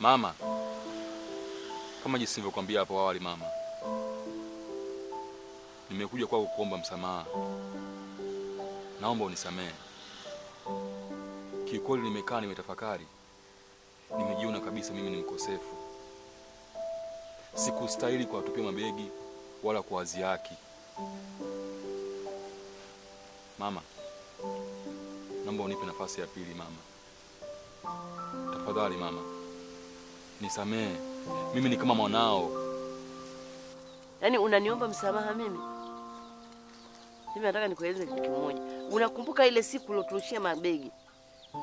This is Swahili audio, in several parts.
Mama, kama jinsi nilivyokuambia hapo awali mama, nimekuja kwako kuomba msamaha. Naomba unisamehe. Kiukweli nimekaa nimetafakari. Nimejiona kabisa mimi ni mkosefu. Sikustahili kuwatupia mabegi wala kuwazia haki. Mama, naomba unipe nafasi ya pili mama. Tafadhali mama, nisamehe. Mimi ni kama mwanao. Yaani unaniomba msamaha mimi? Mimi nataka nikueleze kitu kimoja. Unakumbuka ile siku uloturushia mabegi?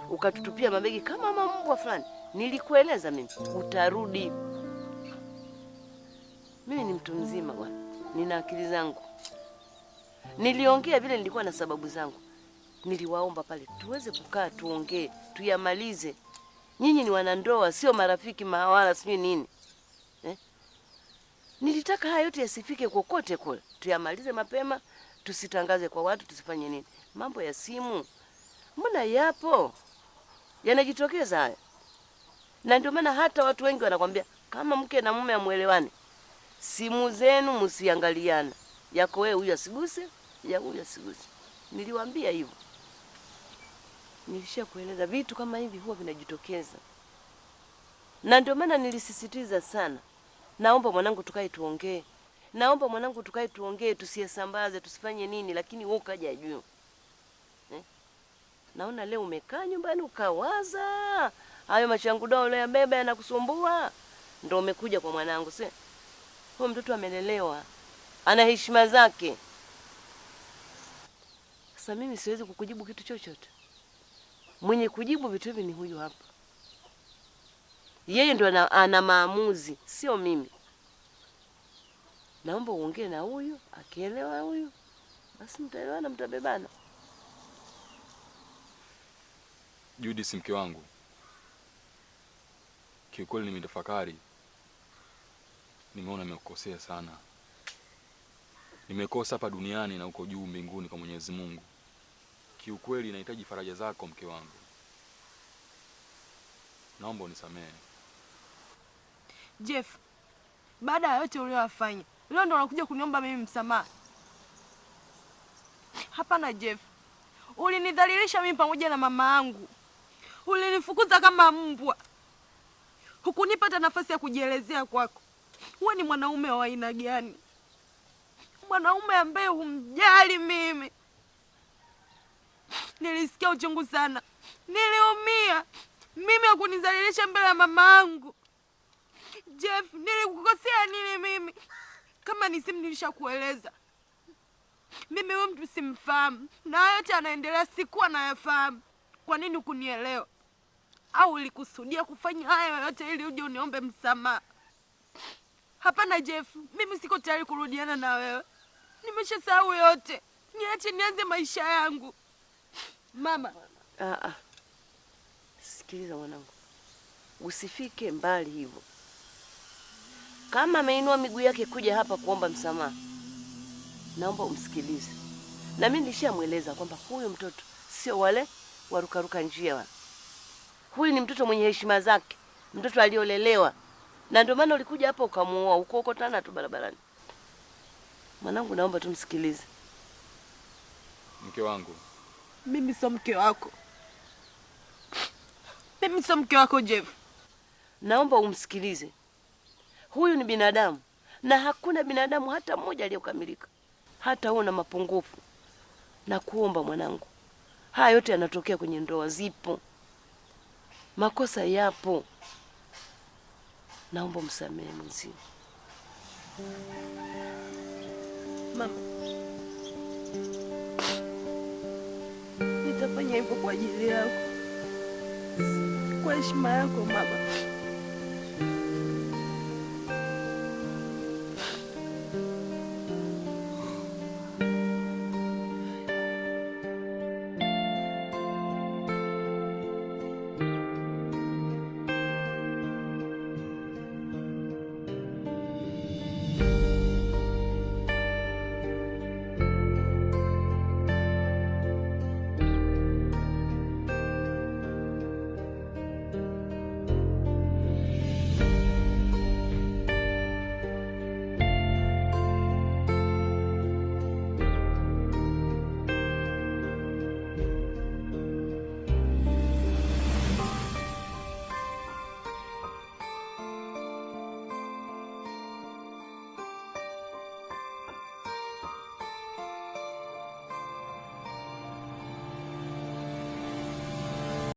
Ukatutupia mabegi kama mbwa fulani. Nilikueleza mimi utarudi. Mimi ni mtu mzima bwana. Nina akili zangu. Niliongea vile nilikuwa na sababu zangu. Niliwaomba pale tuweze kukaa tuongee, tuyamalize. Nyinyi ni wanandoa, sio marafiki mawala sio nini. Nilitaka haya yote yasifike kokote kule. Tuyamalize mapema, tusitangaze kwa watu, tusifanye nini. Mambo ya simu mbona yapo? Yanajitokeza haya. Na ndio maana hata watu wengi wanakwambia kama mke na mume amuelewane, simu zenu msiangaliana. Yako wewe huyu asiguse, ya huyu asiguse. Niliwaambia hivyo. Nilishakueleza vitu kama hivi huwa vinajitokeza. Na ndio maana nilisisitiza sana. Naomba mwanangu tukae tuongee. Naomba mwanangu tukae tuongee, tusiyesambaze, tusifanye nini, lakini wewe ukaja juu. Naona leo umekaa nyumbani ukawaza. Hayo machangudoa ule ya baba yanakusumbua. Ndio umekuja kwa mwanangu, si? Huyo mtoto amelelewa. Ana heshima zake. Sasa mimi siwezi kukujibu kitu chochote. Mwenye kujibu vitu hivi ni huyu hapa. Yeye ndio ana maamuzi, sio mimi. Naomba uongee na huyu, akielewa huyu, basi mtaelewana, mtabebana. Judy, si mke wangu. Kiukweli nimetafakari. Nimeona nimekukosea sana. Nimekosa hapa duniani na uko juu mbinguni kwa Mwenyezi Mungu. Kiukweli nahitaji faraja zako mke wangu. Naomba unisamehe. Jeff, baada ya yote uliyofanya, leo ndo unakuja kuniomba mimi msamaha? Hapana Jeff. Ulinidhalilisha mimi pamoja na mama yangu. Ulinifukuza kama mbwa. Hukunipata nafasi ya kujielezea kwako. Wewe ni mwanaume wa aina gani? Mwanaume ambaye humjali mimi. Nilisikia uchungu sana. Niliumia. Mimi hakunidhalilisha mbele ya mama yangu. Jeff, nilikukosea nini mimi? Kama nilishakueleza. Mimi huyu mtu simfahamu. Na yote anaendelea sikuwa nayafahamu. Kwa nini ukunielewa? Au ulikusudia kufanya haya yote ili uje uniombe msamaha? Hapana Jeff, mimi siko tayari kurudiana na wewe. Nimeshasahau yote. Niache nianze maisha yangu. Mama. Sikiliza mwanangu. Usifike mbali hivyo. Kama ameinua miguu yake kuja hapa kuomba msamaha, naomba umsikilize. Na mimi nilishamueleza kwamba huyu mtoto sio wale warukaruka njia wale. Huyu ni mtoto mwenye heshima zake, mtoto aliolelewa. Na ndio maana ulikuja hapa ukamuoa, ukokotana tu barabarani. Mwanangu, naomba tumsikilize. Mke wangu. Mimi sio mke wako. Mimi sio mke wako Jeff. Naomba umsikilize. Huyu ni binadamu. Na hakuna binadamu hata mmoja aliyokamilika. Hata una mapungufu. Na kuomba mwanangu. Haya yote yanatokea kwenye ndoa, zipo. Makosa yapo. Naomba msamehe mzee. Mama. Nitafanya hivyo kwa ajili yako. Kwa heshima yako mama.